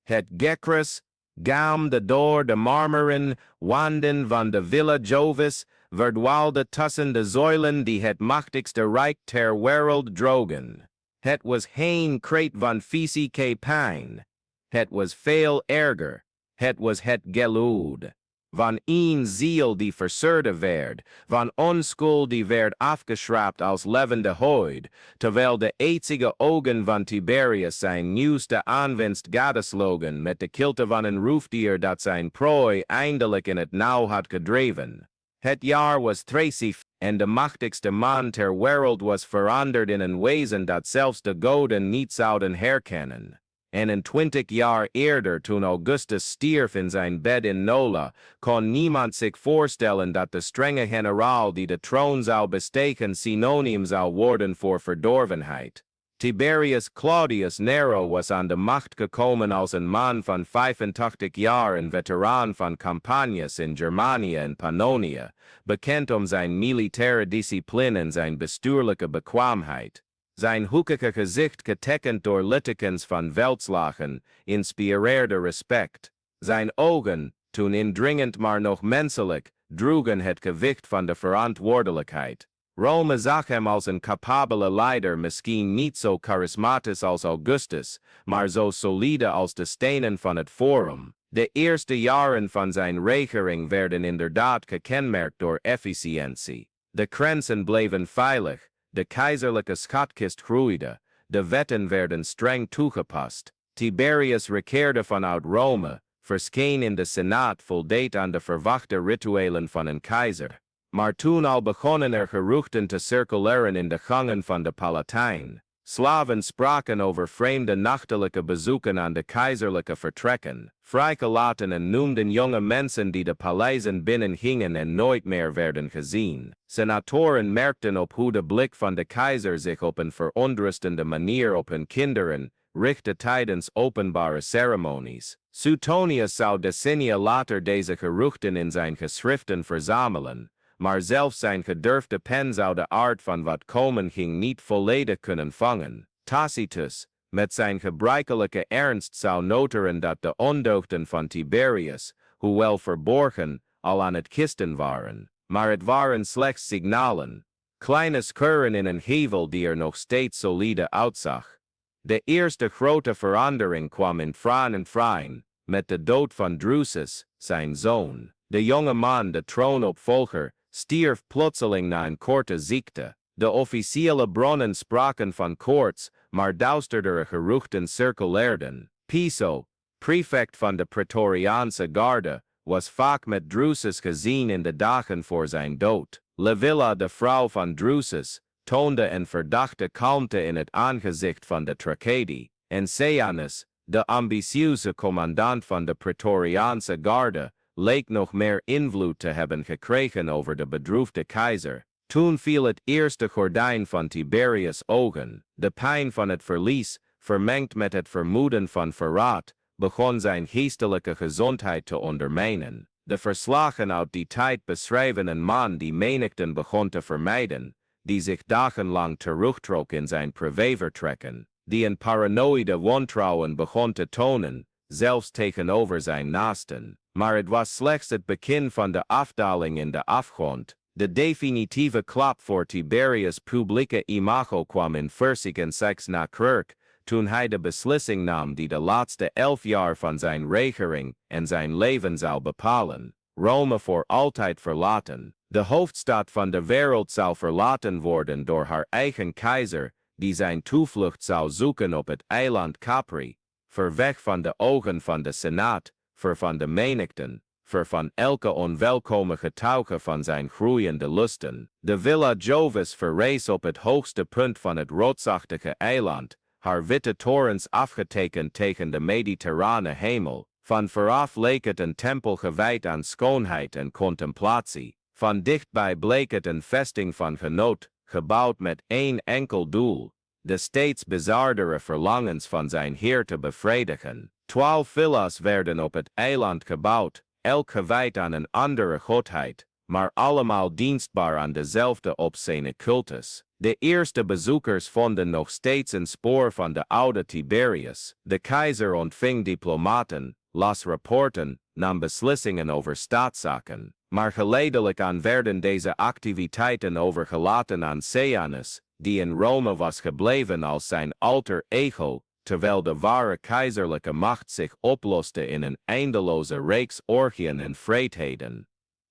Het gekris, gaum de door de marmeren, wanden van de villa Jovis, verdwaalde tussen de zuilen die het machtigste rijk ter wereld drogen. Het was geen kreet van fysieke pijn. Het was veel erger. Het was het geluid van een ziel die verseurde werd, van onschuld die werd afgeschrapt als levende hoid, terwijl de etzige ogen van Tiberius zijn nieuwste aanwinst gadeslogen met de kilte van een roofdier dat zijn prooi eindelijk in het nauw had gedreven. Het jaar was 30 en de machtigste man ter wereld was veranderd in een wezen dat zelfs de goden niet zouden herkennen. En in 20 jaar eerder, toen Augustus stierf in zijn bed in Nola, kon niemand zich voorstellen dat de strenge generaal die de troon zou besteken synoniem zou worden voor verdorvenheid. Tiberius Claudius Nero was aan de macht gekomen als een man van 85 jaar, een veteraan van campagnes in Germanië en Pannonia, bekend om zijn militaire discipline en zijn bestuurlijke bekwaamheid. Zijn hoekige gezicht getekend door littekens van veldslagen inspireerde respect. Zijn ogen, toen indringend maar nog menselijk, droegen het gewicht van de verantwoordelijkheid. Rome zag hem als een capabele leider, misschien niet zo charismatisch als Augustus, maar zo solide als de stenen van het Forum. De eerste jaren van zijn regering werden inderdaad gekenmerkt door efficiëntie. De grenzen bleven veilig. De keizerlijke schatkist groeide, de wetten werden streng toegepast. Tiberius rekeerde vanuit Rome, verscheen in de Senaat, voldeed aan de verwachte rituelen van een keizer. Maar toen al begonnen er geruchten te circuleren in de gangen van de Palatijn. Slaven spraken over vreemde nachtelijke bezoeken aan de keizerlijke vertrekken, vrijgelaten en noemden jonge mensen die de paleizen binnengingen en nooit meer werden gezien. Senatoren merkten op hoe de blik van de keizer zich op een verontrustende manier op hun kinderen richtte tijdens openbare ceremonies. Suetonius zou decennia later deze geruchten in zijn geschriften verzamelen, maar zelfs zijn gedurfde pen zou de aard van wat komen ging niet volledig kunnen vangen. Tacitus, met zijn gebruikelijke ernst, zou noteren dat de ondeugden van Tiberius, hoewel verborgen, al aan het kisten waren. Maar het waren slechts signalen, kleine scheuren in een gevel die er nog steeds solide uitzag. De eerste grote verandering kwam in Frain, met de dood van Drusus, zijn zoon. De jonge man, de troonopvolger, stierf plotseling na een korte ziekte. De officiële bronnen spraken van koorts, maar duisterdere geruchten circuleerden. Piso, prefect van de Praetoriaanse garde, was vaak met Drusus gezien in de dagen voor zijn dood. Livilla, de vrouw van Drusus, toonde een verdachte kalmte in het aangezicht van de tragedie. En Sejanus, de ambitieuze commandant van de Praetoriaanse garde, leek nog meer invloed te hebben gekregen over de bedroefde keizer. Toen viel het eerste gordijn van Tiberius' ogen. De pijn van het verlies, vermengd met het vermoeden van verraad, begon zijn geestelijke gezondheid te ondermijnen. De verslagen uit die tijd beschrijven een man die menigten begon te vermijden, die zich dagenlang terugtrok in zijn privévertrekken, die een paranoïde wantrouwen begon te tonen, zelfs tegenover zijn naasten. Maar het was slechts het begin van de afdaling in de afgrond. De definitieve klap voor Tiberius' publieke imago kwam in 46 na kerk, toen hij de beslissing nam die de laatste 11 jaar van zijn regering en zijn leven zou bepalen. Rome voor altijd verlaten. De hoofdstad van de wereld zou verlaten worden door haar eigen keizer, die zijn toevlucht zou zoeken op het eiland Capri, ver weg van de ogen van de Senaat, ver van de menigten, ver van elke onwelkome getuige van zijn groeiende lusten. De Villa Jovis verrees op het hoogste punt van het rotsachtige eiland, haar witte torens afgetekend tegen de mediterrane hemel. Van veraf leek het een tempel gewijd aan schoonheid en contemplatie. Van dichtbij bleek het een vesting van genot, gebouwd met één enkel doel: de steeds bizardere verlangens van zijn heer te bevredigen. 12 villa's werden op het eiland gebouwd, elk gewijd aan een andere godheid, maar allemaal dienstbaar aan dezelfde obscene cultus. De eerste bezoekers vonden nog steeds een spoor van de oude Tiberius. De keizer ontving diplomaten, las rapporten, nam beslissingen over staatszaken. Maar geleidelijk aan werden deze activiteiten overgelaten aan Sejanus, die in Rome was gebleven als zijn alter ego, terwijl de ware keizerlijke macht zich oploste in een eindeloze reeks orgieën en vreedheden.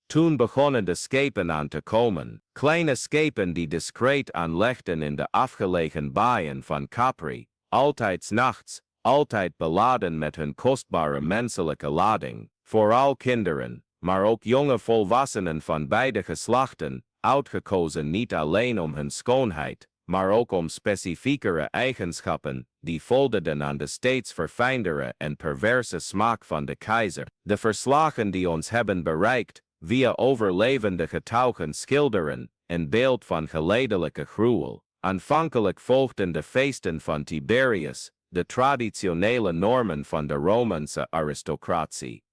Toen begonnen de schepen aan te komen, kleine schepen die discreet aanlegden in de afgelegen baaien van Capri, altijd 's nachts, altijd beladen met hun kostbare menselijke lading, vooral kinderen, maar ook jonge volwassenen van beide geslachten, uitgekozen niet alleen om hun schoonheid, maar ook om specifiekere eigenschappen, die voldeden aan de steeds verfijndere en perverse smaak van de keizer. De verslagen die ons hebben bereikt, via overlevende getuigen schilderen, een beeld van geleidelijke gruwel. Aanvankelijk volgden de feesten van Tiberius, de traditionele normen van de Romeinse aristocratie.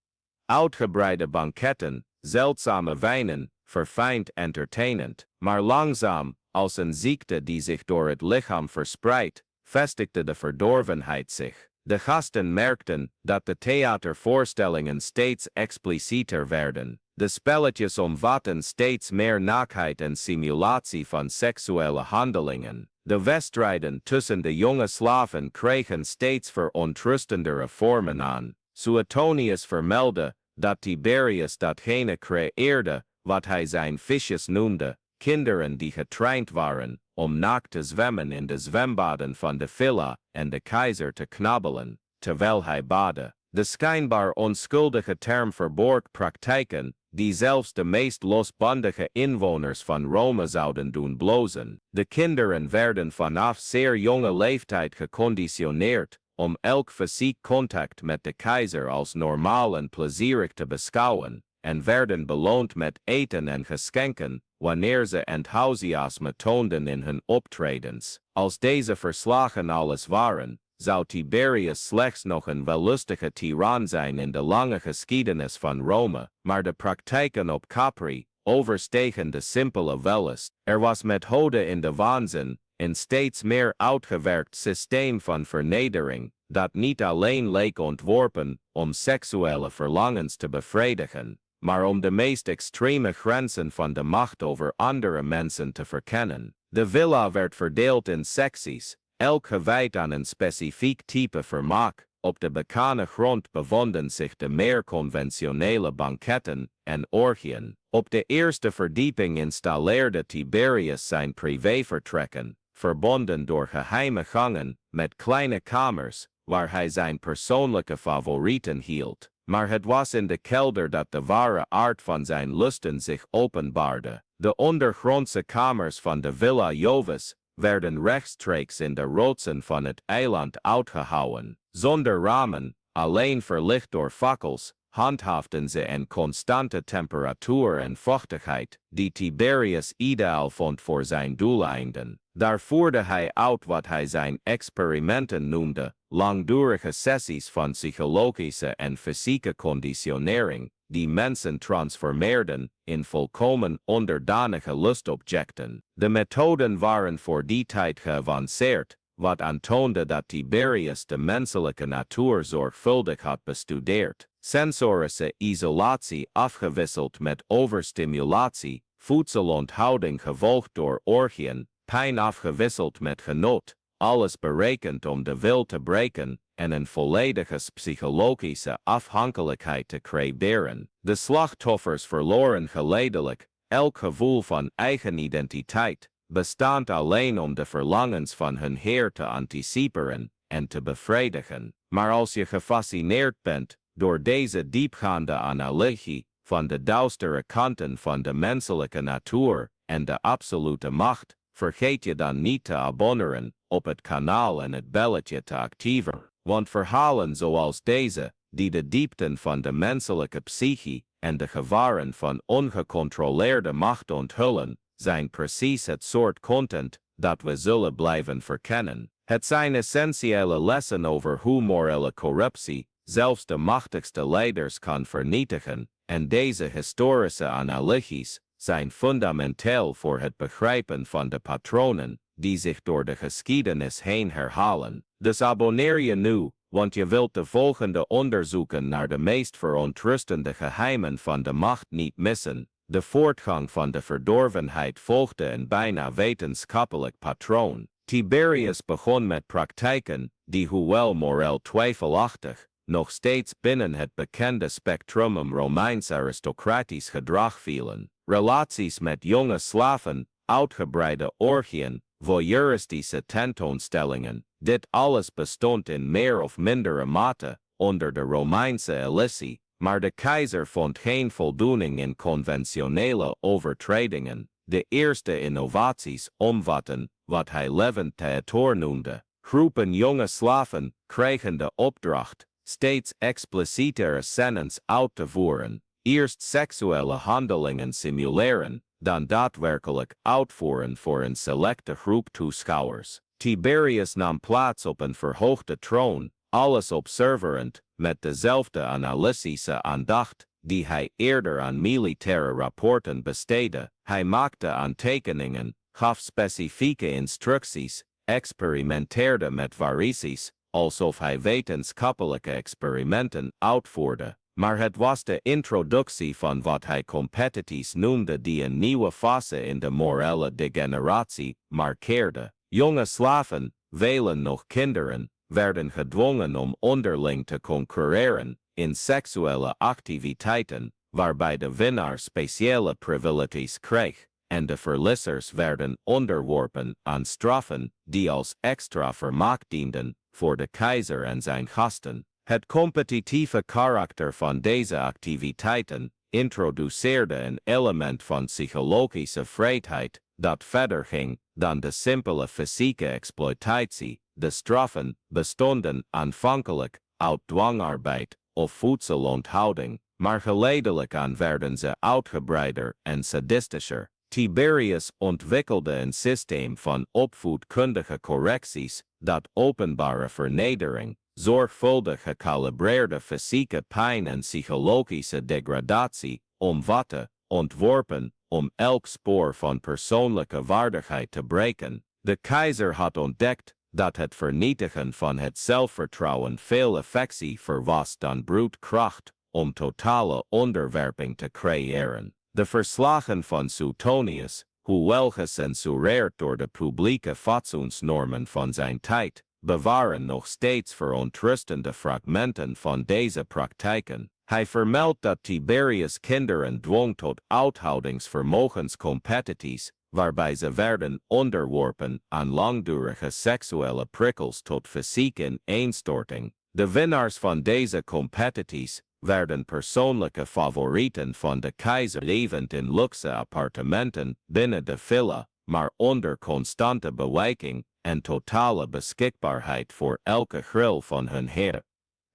Uitgebreide banketten, zeldzame wijnen, verfijnd entertainend, maar langzaam, als een ziekte die zich door het lichaam verspreidt, vestigde de verdorvenheid zich. De gasten merkten dat de theatervoorstellingen steeds explicieter werden. De spelletjes omvatten steeds meer naaktheid en simulatie van seksuele handelingen. De wedstrijden tussen de jonge slaven kregen steeds verontrustendere vormen aan. Suetonius vermeldde dat Tiberius datgene creëerde wat hij zijn visjes noemde, kinderen die getraind waren om naakt te zwemmen in de zwembaden van de villa en de keizer te knabbelen, terwijl hij baadde. De schijnbaar onschuldige term verborg praktijken die zelfs de meest losbandige inwoners van Rome zouden doen blozen. De kinderen werden vanaf zeer jonge leeftijd geconditioneerd om elk fysiek contact met de keizer als normaal en plezierig te beschouwen, en werden beloond met eten en geschenken, wanneer ze enthousiasme toonden in hun optredens. Als deze verslagen alles waren, zou Tiberius slechts nog een wellustige tiran zijn in de lange geschiedenis van Rome, maar de praktijken op Capri overstegen de simpele wellust. Er was methode in de waanzin, een steeds meer uitgewerkt systeem van vernedering, dat niet alleen leek ontworpen om seksuele verlangens te bevredigen, maar om de meest extreme grenzen van de macht over andere mensen te verkennen. De villa werd verdeeld in secties, elk gewijd aan een specifiek type vermaak. Op de bekane grond bevonden zich de meer conventionele banketten en orgieën. Op de eerste verdieping installeerde Tiberius zijn privévertrekken, verbonden door geheime gangen met kleine kamers, waar hij zijn persoonlijke favorieten hield. Maar het was in de kelder dat de ware aard van zijn lusten zich openbaarde. De ondergrondse kamers van de Villa Jovis werden rechtstreeks in de rotsen van het eiland uitgehouwen. Zonder ramen, alleen verlicht door fakkels, handhaafden ze een constante temperatuur en vochtigheid, die Tiberius ideaal vond voor zijn doeleinden. Daar voerde hij uit wat hij zijn experimenten noemde, langdurige sessies van psychologische en fysieke conditionering, die mensen transformeerden in volkomen onderdanige lustobjecten. De methoden waren voor die tijd geavanceerd, wat aantoonde dat Tiberius de menselijke natuur zorgvuldig had bestudeerd. Sensorische isolatie afgewisseld met overstimulatie, voedselonthouding gevolgd door orgieën, pijn afgewisseld met genot, alles berekend om de wil te breken en een volledige psychologische afhankelijkheid te creëren. De slachtoffers verloren geleidelijk elk gevoel van eigen identiteit, bestaand alleen om de verlangens van hun heer te anticiperen en te bevredigen. Maar als je gefascineerd bent door deze diepgaande analogie van de duistere kanten van de menselijke natuur en de absolute macht, vergeet je dan niet te abonneren op het kanaal en het belletje te activeren. Want verhalen zoals deze, die de diepten van de menselijke psyche en de gevaren van ongecontroleerde macht onthullen, zijn precies het soort content dat we zullen blijven verkennen. Het zijn essentiële lessen over hoe morele corruptie zelfs de machtigste leiders kan vernietigen, en deze historische analogies zijn fundamenteel voor het begrijpen van de patronen die zich door de geschiedenis heen herhalen. Dus abonneer je nu, want je wilt de volgende onderzoeken naar de meest verontrustende geheimen van de macht niet missen. De voortgang van de verdorvenheid volgde een bijna wetenschappelijk patroon. Tiberius begon met praktijken die, hoewel moreel twijfelachtig, nog steeds binnen het bekende spectrum Romeins aristocratisch gedrag vielen. Relaties met jonge slaven, uitgebreide orgieën, voyeuristische tentoonstellingen. Dit alles bestond in meer of mindere mate onder de Romeinse elite, maar de keizer vond geen voldoening in conventionele overtredingen. De eerste innovaties omvatten wat hij levend theater noemde. Groepen jonge slaven kregen de opdracht steeds explicietere scènes uit te voeren. Eerst seksuele handelingen simuleren, dan daadwerkelijk uitvoeren voor een selecte groep toeschouwers. Tiberius nam plaats op een verhoogde troon, alles observerend, met dezelfde analytische aandacht die hij eerder aan militaire rapporten besteedde. Hij maakte aantekeningen, gaf specifieke instructies, experimenteerde met variaties, alsof hij wetenschappelijke experimenten uitvoerde. Maar het was de introductie van wat hij competities noemde die een nieuwe fase in de morele degeneratie markeerde. Jonge slaven, velen nog kinderen, werden gedwongen om onderling te concurreren in seksuele activiteiten, waarbij de winnaar speciale privileges kreeg, en de verliezers werden onderworpen aan straffen die als extra vermaak dienden voor de keizer en zijn gasten. Het competitieve karakter van deze activiteiten introduceerde een element van psychologische vreedheid dat verder ging dan de simpele fysieke exploitatie. De straffen bestonden aanvankelijk uit dwangarbeid of voedselonthouding, maar geleidelijk aan werden ze uitgebreider en sadistischer. Tiberius ontwikkelde een systeem van opvoedkundige correcties dat openbare vernedering, zorgvuldig gecalibreerde fysieke pijn en psychologische degradatie omvatte, ontworpen om elk spoor van persoonlijke waardigheid te breken. De keizer had ontdekt dat het vernietigen van het zelfvertrouwen veel effectiever was dan broedkracht om totale onderwerping te creëren. De verslagen van Suetonius, hoewel gecensureerd door de publieke fatsoensnormen van zijn tijd, bewaren nog steeds verontrustende fragmenten van deze praktijken. Hij vermeldt dat Tiberius kinderen dwong tot uithoudingsvermogenscompetities, waarbij ze werden onderworpen aan langdurige seksuele prikkels tot fysieke ineenstorting. De winnaars van deze competities werden persoonlijke favorieten van de keizer, levend in luxe appartementen binnen de villa, maar onder constante bewaking en totale beschikbaarheid voor elke gril van hun heer.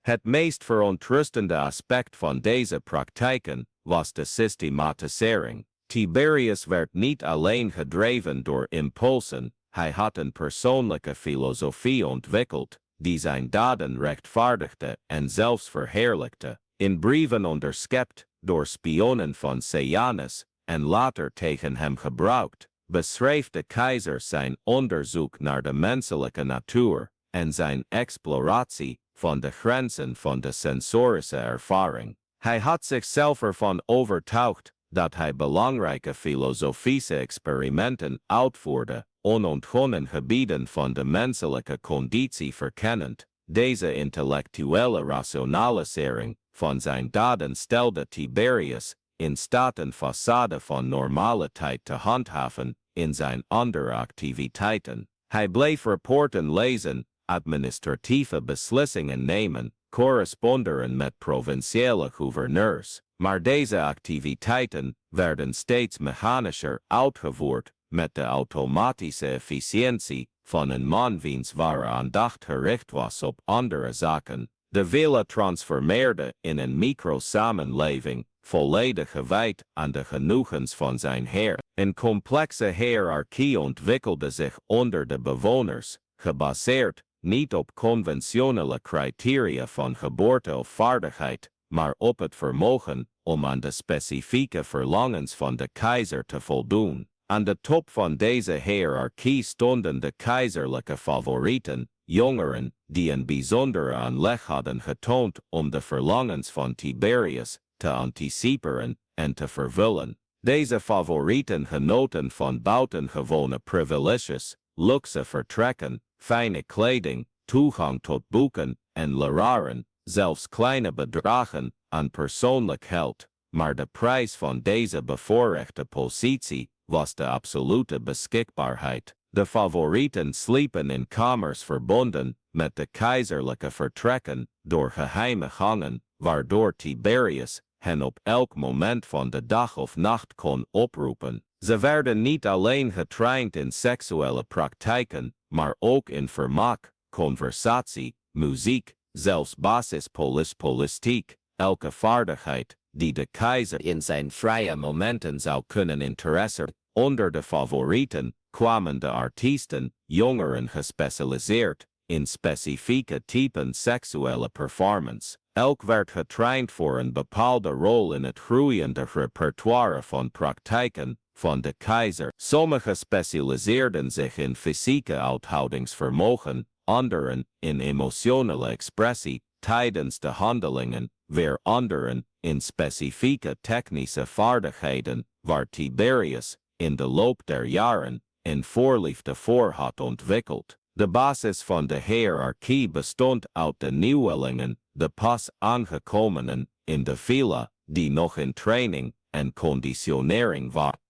Het meest verontrustende aspect van deze praktijken was de systematisering. Tiberius werd niet alleen gedreven door impulsen, hij had een persoonlijke filosofie ontwikkeld, die zijn daden rechtvaardigde en zelfs verheerlijkte. In brieven onderschept door spionnen van Sejanus en later tegen hem gebruikt, beschreef de keizer zijn onderzoek naar de menselijke natuur en zijn exploratie van de grenzen van de sensorische ervaring. Hij had zichzelf ervan overtuigd dat hij belangrijke filosofische experimenten uitvoerde, onontgonnen gebieden van de menselijke conditie verkennend. Deze intellectuele rationalisering van zijn daden stelde Tiberius in staat een façade van normale tijd te handhaven in zijn andere activiteiten. Hij bleef rapporten lezen, administratieve beslissingen nemen, corresponderen met provinciale gouverneurs, maar deze activiteiten werden steeds mechanischer uitgevoerd met de automatische efficiëntie van een man wiens ware aandacht gericht was op andere zaken. De villa transformeerde in een micro-samenleving, volledig gewijd aan de genoegens van zijn heer. Een complexe hiërarchie ontwikkelde zich onder de bewoners, gebaseerd niet op conventionele criteria van geboorte of vaardigheid, maar op het vermogen om aan de specifieke verlangens van de keizer te voldoen. Aan de top van deze hiërarchie stonden de keizerlijke favorieten, jongeren, die een bijzondere aanleg hadden getoond om de verlangens van Tiberius te anticiperen en te vervullen. Deze favorieten genoten van buitengewone privileges, luxe vertrekken, fijne kleding, toegang tot boeken en leraren, zelfs kleine bedragen aan persoonlijk geld, maar de prijs van deze bevoorrechte positie was de absolute beschikbaarheid. De favorieten sliepen in kamers verbonden met de keizerlijke vertrekken door geheime gangen, waardoor Tiberius hen op elk moment van de dag of nacht kon oproepen. Ze werden niet alleen getraind in seksuele praktijken, maar ook in vermaak, conversatie, muziek, zelfs basispolitiek, elke vaardigheid die de keizer in zijn vrije momenten zou kunnen interesseren. Onder de favorieten kwamen de artiesten, jongeren gespecialiseerd in specifieke typen seksuele performance. Elk werd getraind voor een bepaalde rol in het groeiende repertoire van praktijken van de keizer. Sommigen specialiseerden zich in fysieke uithoudingsvermogen, anderen in emotionele expressie tijdens de handelingen, weer anderen in specifieke technische vaardigheden, waar Tiberius in de loop der jaren een voorliefde voor had ontwikkeld. De basis van de hiërarchie bestond uit de nieuwelingen, de pas aangekomenen in de villa, die nog in training en conditionering waren.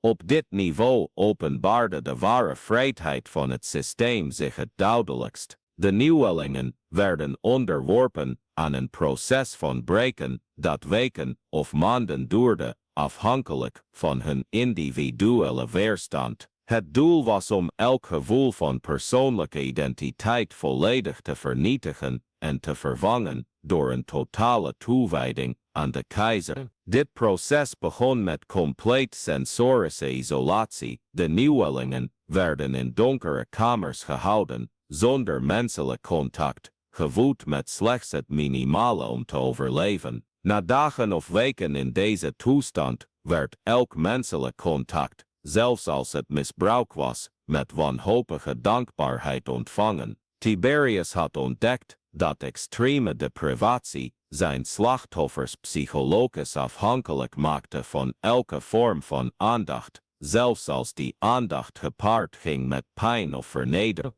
Op dit niveau openbaarde de ware vrijheid van het systeem zich het duidelijkst. De nieuwelingen werden onderworpen aan een proces van breken dat weken of maanden duurde, afhankelijk van hun individuele weerstand. Het doel was om elk gevoel van persoonlijke identiteit volledig te vernietigen en te vervangen door een totale toewijding aan de keizer. Dit proces begon met compleet sensorische isolatie. De nieuwelingen werden in donkere kamers gehouden, zonder menselijk contact, gevoed met slechts het minimale om te overleven. Na dagen of weken in deze toestand werd elk menselijk contact, zelfs als het misbruik was, met wanhopige dankbaarheid ontvangen. Tiberius had ontdekt dat extreme deprivatie zijn slachtoffers psychologisch afhankelijk maakte van elke vorm van aandacht, zelfs als die aandacht gepaard ging met pijn of vernedering.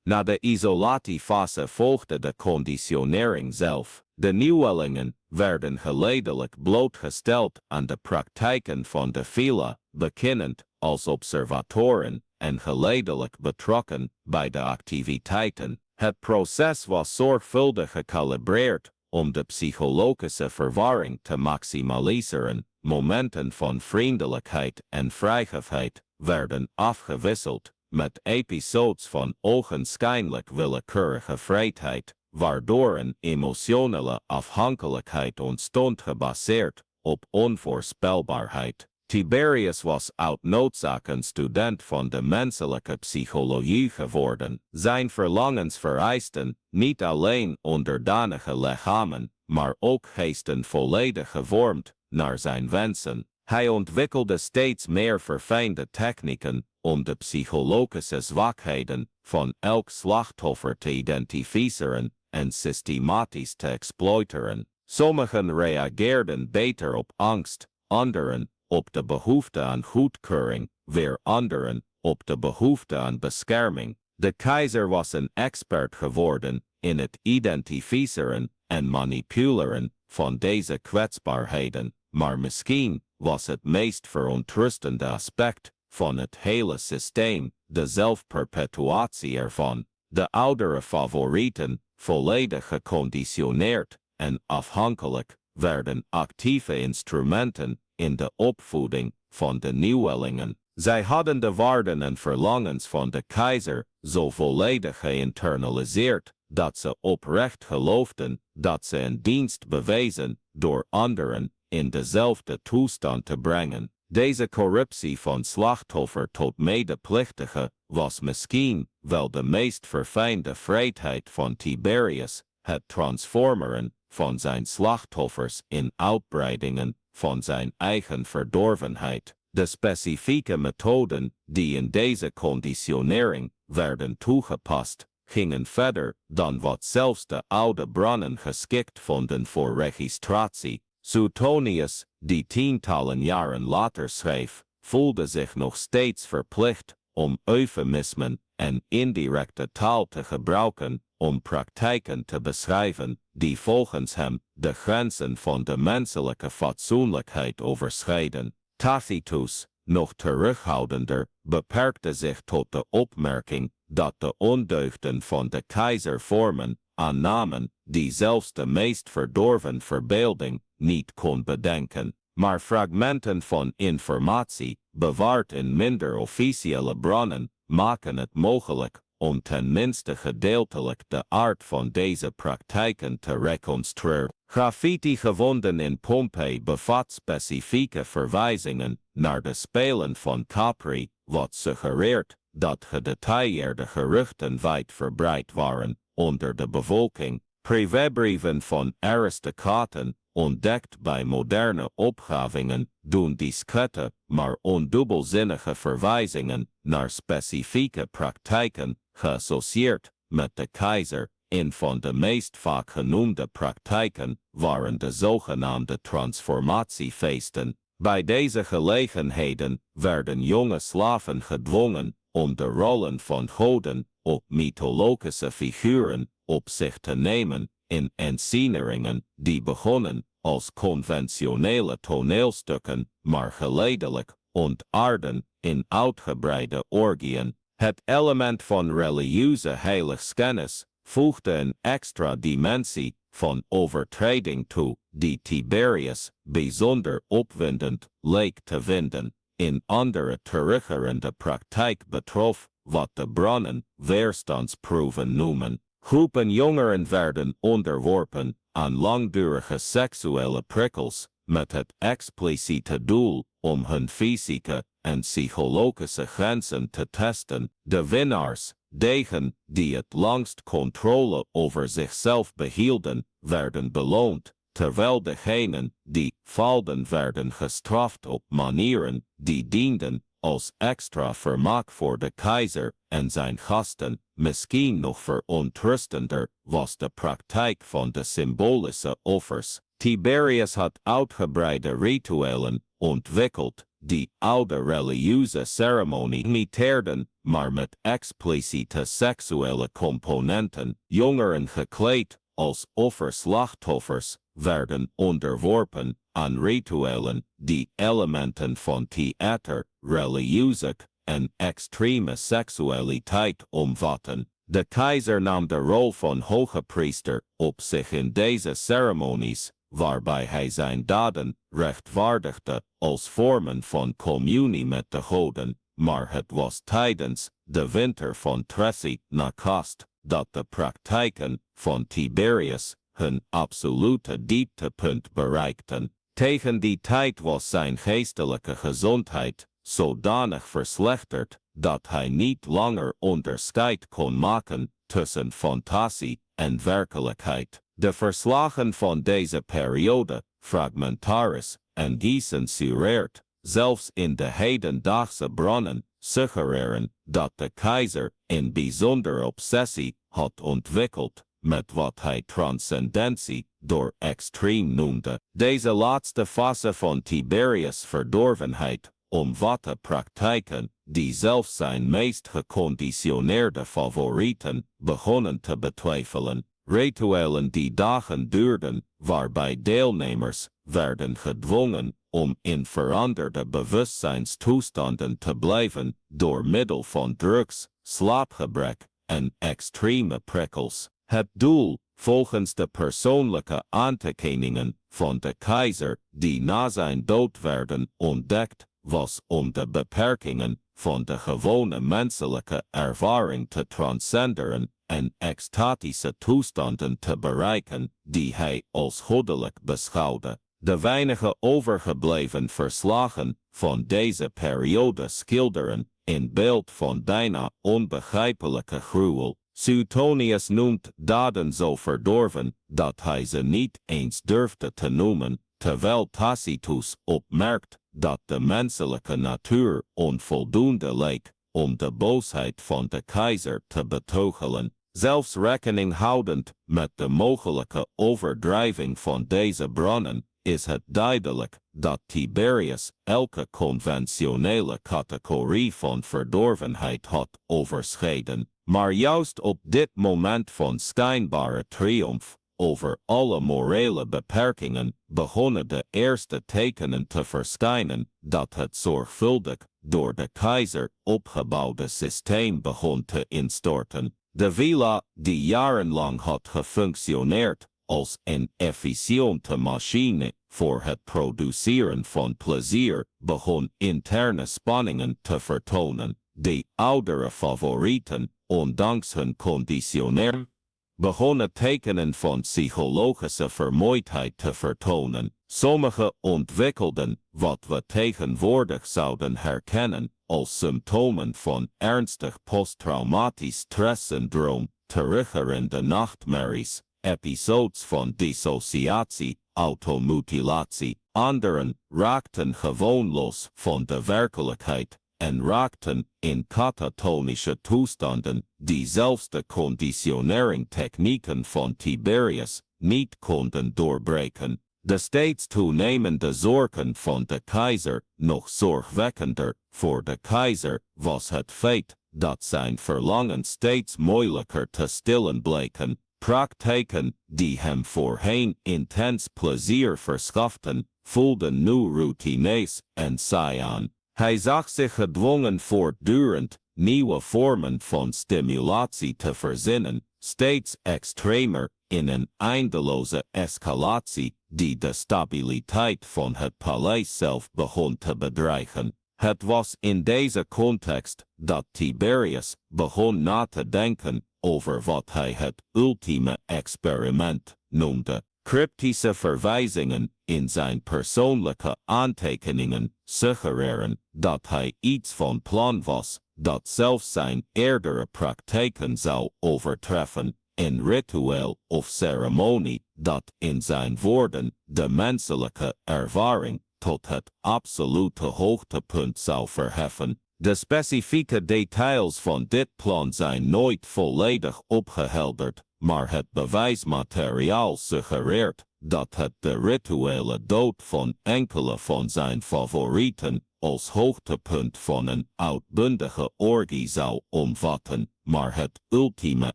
Na de isolatiefase volgde de conditionering zelf. De nieuwelingen werden geleidelijk blootgesteld aan de praktijken van de villa, beginnend als observatoren en geleidelijk betrokken bij de activiteiten. Het proces was zorgvuldig gecalibreerd om de psychologische verwarring te maximaliseren. Momenten van vriendelijkheid en vrijheid werden afgewisseld met episodes van ogenschijnlijk willekeurige vrijheid, waardoor een emotionele afhankelijkheid ontstond gebaseerd op onvoorspelbaarheid. Tiberius was uit noodzaak een student van de menselijke psychologie geworden. Zijn verlangens vereisten niet alleen onderdanige lichamen, maar ook geesten volledig gevormd naar zijn wensen. Hij ontwikkelde steeds meer verfijnde technieken om de psychologische zwakheden van elk slachtoffer te identificeren en systematisch te exploiteren. Sommigen reageerden beter op angst, anderen op de behoefte aan goedkeuring, weer anderen op de behoefte aan bescherming. De keizer was een expert geworden in het identificeren en manipuleren van deze kwetsbaarheden, maar misschien was het meest verontrustende aspect van het hele systeem de zelfperpetuatie ervan. De oudere favorieten, volledig geconditioneerd en afhankelijk, werden actieve instrumenten in de opvoeding van de nieuwelingen. Zij hadden de waarden en verlangens van de keizer zo volledig geïnternaliseerd dat ze oprecht geloofden dat ze een dienst bewezen door anderen in dezelfde toestand te brengen. Deze corruptie van slachtoffer tot medeplichtige was misschien wel de meest verfijnde vrijheid van Tiberius, het transformeren van zijn slachtoffers in uitbreidingen van zijn eigen verdorvenheid. De specifieke methoden die in deze conditionering werden toegepast, gingen verder dan wat zelfs de oude bronnen geschikt vonden voor registratie. Suetonius, die tientallen jaren later schreef, voelde zich nog steeds verplicht om eufemismen en indirecte taal te gebruiken om praktijken te beschrijven die volgens hem de grenzen van de menselijke fatsoenlijkheid overschrijden. Tacitus, nog terughoudender, beperkte zich tot de opmerking dat de ondeugden van de keizer vormen aannamen die zelfs de meest verdorven verbeelding niet kon bedenken. Maar fragmenten van informatie, bewaard in minder officiële bronnen, maken het mogelijk om tenminste gedeeltelijk de aard van deze praktijken te reconstrueren. Graffiti gevonden in Pompeii bevat specifieke verwijzingen naar de Spelen van Capri, wat suggereert dat gedetailleerde geruchten wijdverbreid waren onder de bevolking. Privébrieven van aristocraten, ontdekt bij moderne opgravingen, doen discrete, maar ondubbelzinnige verwijzingen naar specifieke praktijken, geassocieerd met de keizer. Een van de meest vaak genoemde praktijken waren de zogenaamde transformatiefeesten. Bij deze gelegenheden werden jonge slaven gedwongen om de rollen van goden of mythologische figuren op zich te nemen in ensceneringen die begonnen als conventionele toneelstukken, maar geleidelijk ontaarden in uitgebreide orgieën. Het element van religieuze heiligschennis voegde een extra dimensie van overtreding toe, die Tiberius bijzonder opwindend leek te vinden. In andere terugkerende praktijk betrof wat de bronnen weerstandsproeven noemen. Groepen jongeren werden onderworpen aan langdurige seksuele prikkels met het expliciete doel om hun fysieke en psychologische grenzen te testen. De winnaars, degen die het langst controle over zichzelf behielden, werden beloond, terwijl degenen die faalden werden gestraft op manieren die dienden als extra vermaak voor de keizer en zijn gasten. Misschien nog verontrustender was de praktijk van de symbolische offers. Tiberius had uitgebreide rituelen ontwikkeld die oude religieuze ceremonie imiteerden, maar met expliciete seksuele componenten. Jongeren gekleed als offerslachtoffers werden onderworpen aan rituelen die elementen van theater, religieuze en extreme seksualiteit omvatten. De keizer nam de rol van hoge priester op zich in deze ceremonies, waarbij hij zijn daden rechtvaardigde als vormen van communie met de goden, maar het was tijdens de winter van Tressi na Kast dat de praktijken van Tiberius hun absolute dieptepunt bereikten. Tegen die tijd was zijn geestelijke gezondheid zodanig verslechterd dat hij niet langer onderscheid kon maken tussen fantasie en werkelijkheid. De verslagen van deze periode, fragmentaris en gecensureerd, zelfs in de hedendaagse bronnen, suggereren dat de keizer een bijzondere obsessie had ontwikkeld met wat hij transcendentie door extreem noemde. Deze laatste fase van Tiberius' verdorvenheid omvatte praktijken die zelfs zijn meest geconditioneerde favorieten begonnen te betwijfelen. Rituelen die dagen duurden, waarbij deelnemers werden gedwongen om in veranderde bewustzijnstoestanden te blijven door middel van drugs, slaapgebrek en extreme prikkels. Het doel, volgens de persoonlijke aantekeningen van de keizer die na zijn dood werden ontdekt, was om de beperkingen van de gewone menselijke ervaring te transcenderen en extatische toestanden te bereiken die hij als goddelijk beschouwde. De weinige overgebleven verslagen van deze periode schilderen in beeld van bijna onbegrijpelijke gruwel. Suetonius noemt daden zo verdorven, dat hij ze niet eens durfde te noemen, terwijl Tacitus opmerkt dat de menselijke natuur onvoldoende leek om de boosheid van de keizer te beteugelen. Zelfs rekening houdend met de mogelijke overdrijving van deze bronnen, is het duidelijk dat Tiberius elke conventionele categorie van verdorvenheid had overschreden, maar juist op dit moment van schijnbare triomf over alle morele beperkingen begonnen de eerste tekenen te verschijnen dat het zorgvuldig door de keizer opgebouwde systeem begon te instorten. De villa, die jarenlang had gefunctioneerd als een efficiënte machine voor het produceren van plezier, begon interne spanningen te vertonen. De oudere favorieten, ondanks hun conditionering, begonnen tekenen van psychologische vermoeidheid te vertonen. Sommige ontwikkelden wat we tegenwoordig zouden herkennen als symptomen van ernstig posttraumatisch stresssyndroom, terugkerende nachtmerries, episodes van dissociatie, automutilatie. Anderen raakten gewoon los van de werkelijkheid en raakten in katatonische toestanden die zelfs de conditioneringtechnieken van Tiberius niet konden doorbreken. De steeds toenemende zorgen van de keizer, nog zorgwekkender voor de keizer, was het feit dat zijn verlangen steeds moeilijker te stillen bleken. Praktijken die hem voorheen intens plezier verschaften, voelden nu routineus en saai aan. Hij zag zich gedwongen voortdurend nieuwe vormen van stimulatie te verzinnen, steeds extremer in een eindeloze escalatie die de stabiliteit van het paleis zelf begon te bedreigen. Het was in deze context dat Tiberius begon na te denken over wat hij het ultieme experiment noemde. Cryptische verwijzingen in zijn persoonlijke aantekeningen suggereren dat hij iets van plan was dat zelfs zijn eerdere praktijken zou overtreffen. Een ritueel of ceremonie dat in zijn woorden de menselijke ervaring tot het absolute hoogtepunt zou verheffen. De specifieke details van dit plan zijn nooit volledig opgehelderd, maar het bewijsmateriaal suggereert dat het de rituele dood van enkele van zijn favorieten als hoogtepunt van een uitbundige orgie zou omvatten, maar het ultieme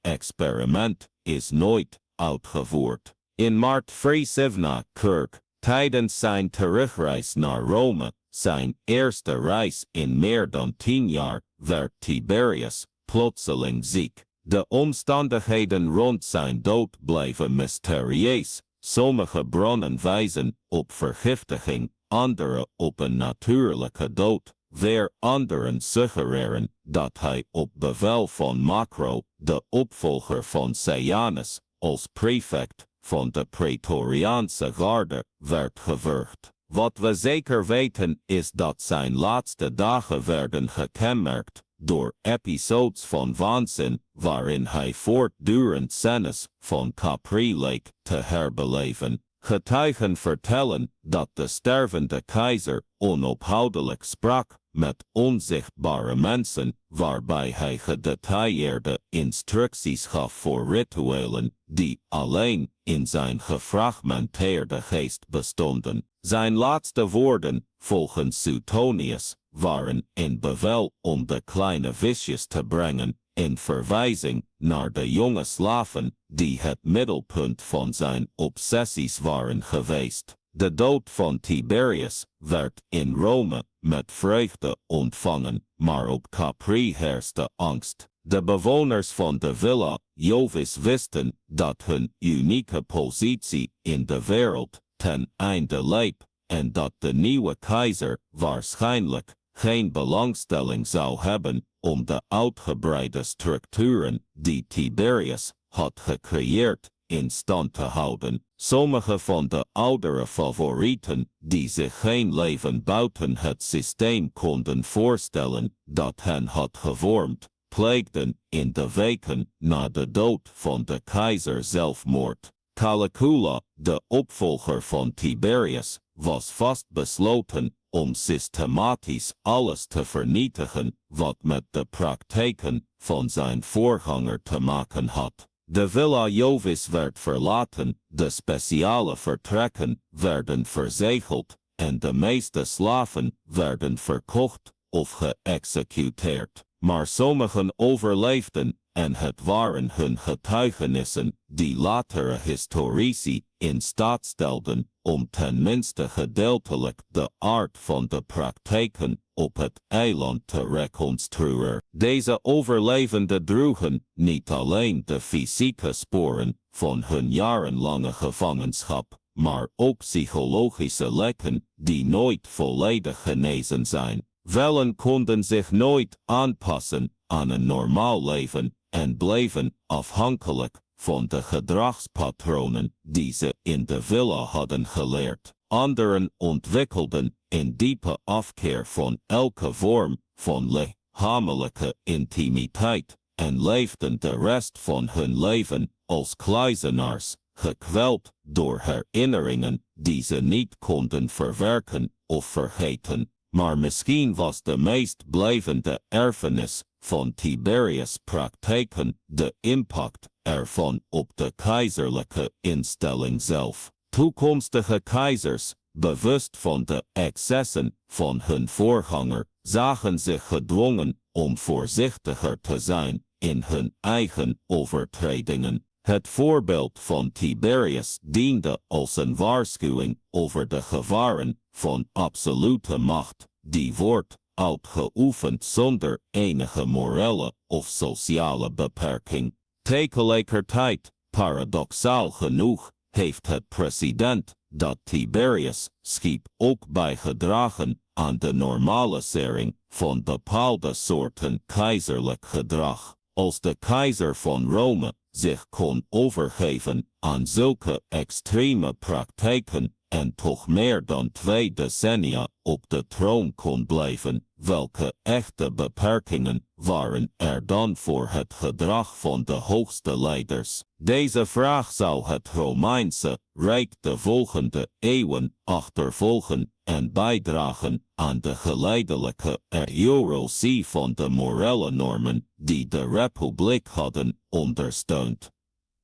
experiment is nooit uitgevoerd. In maart 397, tijdens zijn terugreis naar Rome, zijn eerste reis in meer dan 10 jaar, werd Tiberius plotseling ziek. De omstandigheden rond zijn dood blijven mysterieus. Sommige bronnen wijzen op vergiftiging, andere op een natuurlijke dood. Weer anderen suggereren dat hij op bevel van Macro, de opvolger van Sejanus, als prefect van de Praetoriaanse garde werd gewurgd. Wat we zeker weten is dat zijn laatste dagen werden gekenmerkt door episodes van waanzin waarin hij voortdurend scènes van Capri leek te herbeleven. Getuigen vertellen dat de stervende keizer onophoudelijk sprak met onzichtbare mensen, waarbij hij gedetailleerde instructies gaf voor rituelen die alleen in zijn gefragmenteerde geest bestonden. Zijn laatste woorden, volgens Suetonius, waren een bevel om de kleine visjes te brengen, in verwijzing naar de jonge slaven die het middelpunt van zijn obsessies waren geweest. De dood van Tiberius werd in Rome met vreugde ontvangen, maar op Capri heerste angst. De bewoners van de Villa Jovis wisten dat hun unieke positie in de wereld ten einde liep en dat de nieuwe keizer waarschijnlijk geen belangstelling zou hebben om de uitgebreide structuren die Tiberius had gecreëerd in stand te houden. Sommige van de oudere favorieten die zich geen leven buiten het systeem konden voorstellen dat hen had gevormd, pleegden in de weken na de dood van de keizer zelfmoord. Caligula, de opvolger van Tiberius, was vastbesloten om systematisch alles te vernietigen wat met de praktijken van zijn voorganger te maken had. De Villa Jovis werd verlaten, de speciale vertrekken werden verzegeld en de meeste slaven werden verkocht of geëxecuteerd. Maar sommigen overleefden en het waren hun getuigenissen die latere historici in staat stelden om tenminste gedeeltelijk de aard van de praktijken op het eiland te reconstrueren. Deze overlevenden droegen niet alleen de fysieke sporen van hun jarenlange gevangenschap, maar ook psychologische lekken die nooit volledig genezen zijn. Velen konden zich nooit aanpassen aan een normaal leven en bleven afhankelijk van de gedragspatronen die ze in de villa hadden geleerd. Anderen ontwikkelden een diepe afkeer van elke vorm van lichamelijke intimiteit en leefden de rest van hun leven als kluizenaars, gekweld door herinneringen die ze niet konden verwerken of vergeten. Maar misschien was de meest blijvende erfenis van Tiberius' praktijken de impact ervan op de keizerlijke instelling zelf. Toekomstige keizers, bewust van de excessen van hun voorganger, zagen zich gedwongen om voorzichtiger te zijn in hun eigen overtredingen. Het voorbeeld van Tiberius diende als een waarschuwing over de gevaren van absolute macht, die wordt uitgeoefend zonder enige morele of sociale beperking. Tegelijkertijd, paradoxaal genoeg, heeft het president dat Tiberius schiep ook bijgedragen aan de normalisering van bepaalde soorten keizerlijk gedrag. Als de keizer van Rome zich kon overgeven aan zulke extreme praktijken en toch meer dan 2 decennia op de troon kon blijven, welke echte beperkingen waren er dan voor het gedrag van de hoogste leiders? Deze vraag zou het Romeinse Rijk de volgende eeuwen achtervolgen en bijdragen aan de geleidelijke erosie van de morele normen die de republiek hadden ondersteund.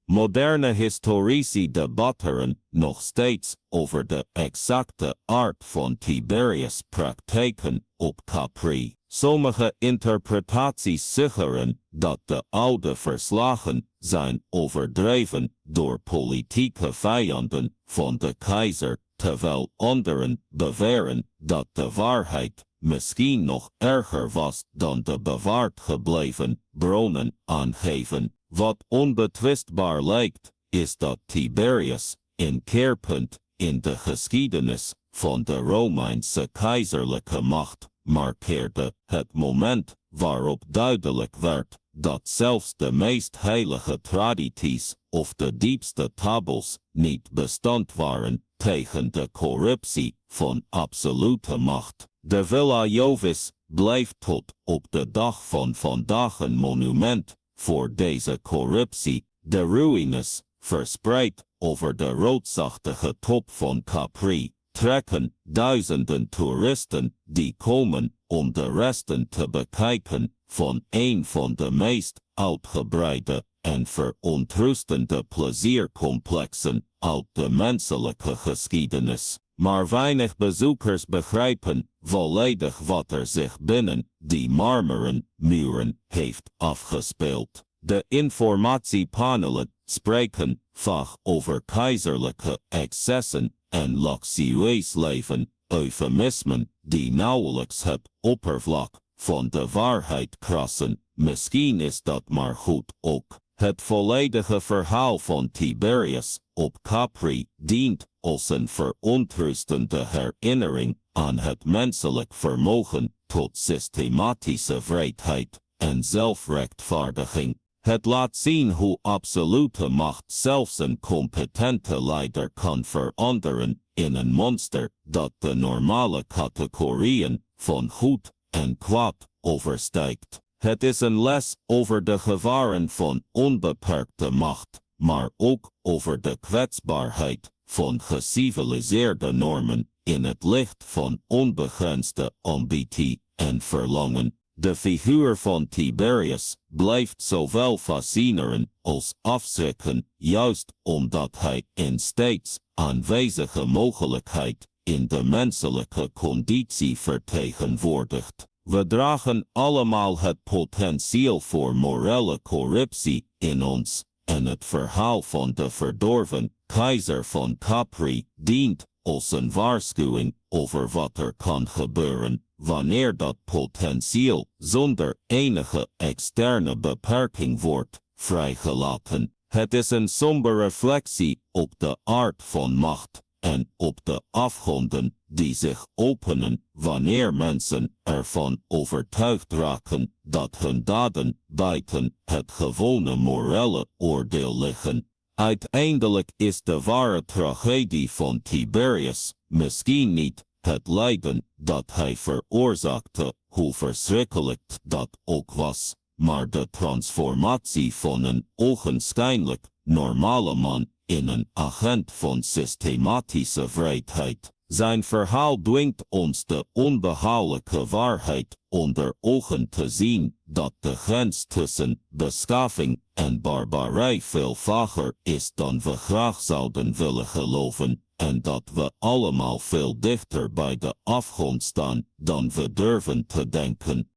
Moderne historici debatteren nog steeds over de exacte aard van Tiberius' praktijken op Capri. Sommige interpretaties suggereren dat de oude verslagen zijn overdreven door politieke vijanden van de keizer, terwijl anderen beweren dat de waarheid misschien nog erger was dan de bewaard gebleven bronnen aangeven. Wat onbetwistbaar lijkt, is dat Tiberius een keerpunt in de geschiedenis van de Romeinse keizerlijke macht markeerde, het moment waarop duidelijk werd dat zelfs de meest heilige tradities of de diepste tabels niet bestand waren tegen de corruptie van absolute macht. De Villa Jovis blijft tot op de dag van vandaag een monument voor deze corruptie. De ruïnes, verspreid over de rotsachtige top van Capri, trekken duizenden toeristen die komen om de resten te bekijken van een van de meest uitgebreide en verontrustende pleziercomplexen uit de menselijke geschiedenis. Maar weinig bezoekers begrijpen volledig wat er zich binnen die marmeren muren heeft afgespeeld. De informatiepanelen spreken vaak over keizerlijke excessen en luxueus leven, eufemismen die nauwelijks het oppervlak van de waarheid krassen. Misschien is dat maar goed ook. Het volledige verhaal van Tiberius op Capri dient als een verontrustende herinnering aan het menselijk vermogen tot systematische wreedheid en zelfrechtvaardiging. Het laat zien hoe absolute macht zelfs een competente leider kan veranderen in een monster dat de normale categorieën van goed en kwaad overstijgt. Het is een les over de gevaren van onbeperkte macht, maar ook over de kwetsbaarheid van geciviliseerde normen in het licht van onbegrensde ambitie en verlangen. De figuur van Tiberius blijft zowel fascineren als afschrikken, juist omdat hij een steeds aanwezige mogelijkheid in de menselijke conditie vertegenwoordigt. We dragen allemaal het potentieel voor morele corruptie in ons, en het verhaal van de verdorven keizer van Capri dient als een waarschuwing over wat er kan gebeuren wanneer dat potentieel zonder enige externe beperking wordt vrijgelaten. Het is een somber reflectie op de aard van macht en op de afgronden die zich openen wanneer mensen ervan overtuigd raken dat hun daden buiten het gewone morele oordeel liggen. Uiteindelijk is de ware tragedie van Tiberius misschien niet het lijden dat hij veroorzaakte, hoe verschrikkelijk dat ook was, maar de transformatie van een ogenschijnlijk normale man in een agent van systematische wreedheid. Zijn verhaal dwingt ons de onbehaaglijke waarheid onder ogen te zien dat de grens tussen beschaving en barbarij veel vager is dan we graag zouden willen geloven, en dat we allemaal veel dichter bij de afgrond staan dan we durven te denken.